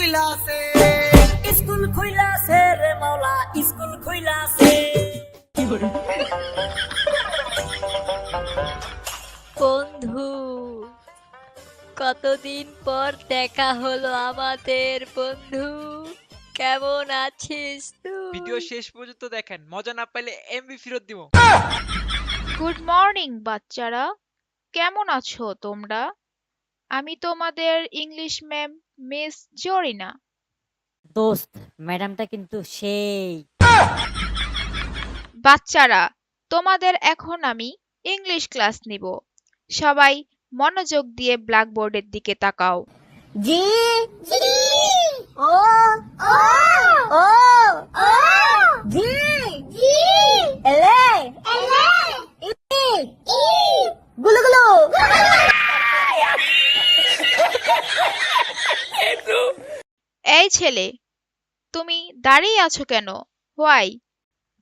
খুইলাছে, school খুইলাছে রে মাওলা, school খুইলাছে। বন্ধু, কতদিন পর দেখা হলো আমাদের। বন্ধু, কেমন আছিস ভিডিও তুই? শেষ পর্যন্ত দেখেন, মজা না পাইলে এমবি ফেরত দিব। গুড মর্নিং বাচ্চারা, কেমন আছো তোমরা? আমি তোমাদের ইংলিশ ম্যাম মিস জরিনা। দোস্ত, ম্যাডামটা কিন্তু সেই। বাচ্চারা, তোমাদের এখন আমি ইংলিশ ক্লাস নিব। সবাই মনোযোগ দিয়ে ব্ল্যাকবোর্ডের দিকে তাকাও। জি জি ও ও ও ও জি জি এলে এলে ই ই গুলু গুলু। এই ছেলে, তুমি দাঁড়িয়ে আছো কেন? হোয়াই?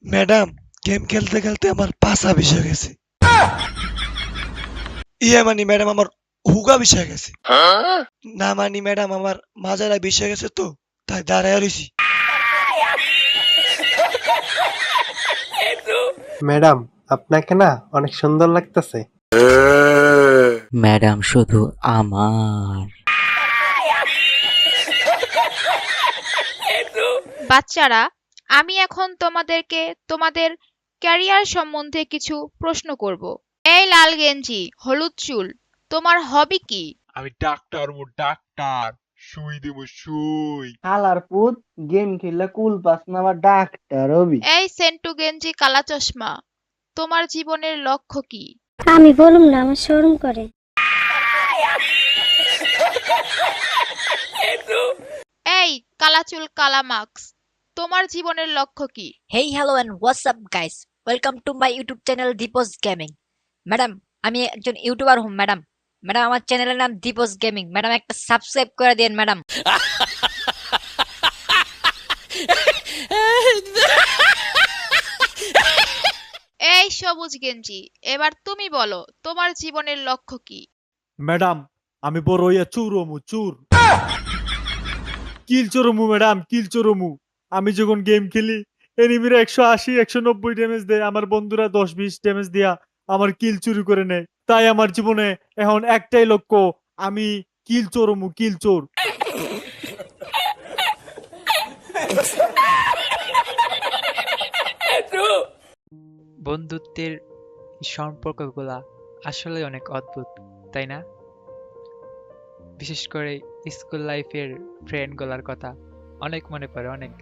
ম্যাডাম, গেম খেলতে খেলতে আমার পাছা ভেসে গেছে। মানে ম্যাডাম আমার হুগা ভেসে গেছে। না মানি ম্যাডাম, আমার মাজারা ভেসে গেছে তো, তাই দাঁড়ায় রইছি। ম্যাডাম, আপনাকে না অনেক সুন্দর লাগতেছে। ম্যাডাম শুধু আমার। বাচ্চারা, আমি এখন তোমাদেরকে তোমাদের ক্যারিয়ার সম্বন্ধে কিছু প্রশ্ন করব। এই লাল গেঞ্জি, হলুদ চুল, তোমার হবি কি? আমি ডাক্তার ডাক্তার, সুই দেব সুই। হালার পুত, গেম খেললে কুল পাস না আবার ডাক্তার হবি। এই সেন্টু গেঞ্জি, কালা চশমা, তোমার জীবনের লক্ষ্য কি? আমি বলুম না, আমার শরম করে। এই কালা চুল, কালা মাস্ক, তোমার জীবনের লক্ষ্য কি? Hey, hello and what's up guys, welcome to my YouTube channel Deeps gaming. Madam, আমি একজন ইউটিউবার হুম ম্যাডাম। ম্যাডাম, আমার চ্যানেলের নাম দীপস গেমিং। ম্যাডাম, একটা সাবস্ক্রাইব করে দিন ম্যাডাম। এই সবুজ গেঞ্জি, এবার তুমি বলো তোমার জীবনের লক্ষ্য কি? ম্যাডাম, আমি বড় হইয়া চুরমু চুর। কিল চোরমু ম্যাডাম, কিল চোরমু। আমি যখন গেম খেলি, এনিমিরা 180 190 ড্যামেজ দেয়, আমার বন্ধুরা 10-20 ড্যামেজ দিয়া আমার কিল চুরি করে নেয়। তাই আমার জীবনে এখন একটাই লক্ষ্য, আমি কিল চোরমু, কিল চোর। বন্ধুত্বের সম্পর্কগুলা আসলে অনেক অদ্ভুত, তাই না? বিশেষ করে স্কুল লাইফের ফ্রেন্ড গুলার কথা অনেক মনে পড়ে, অনেক।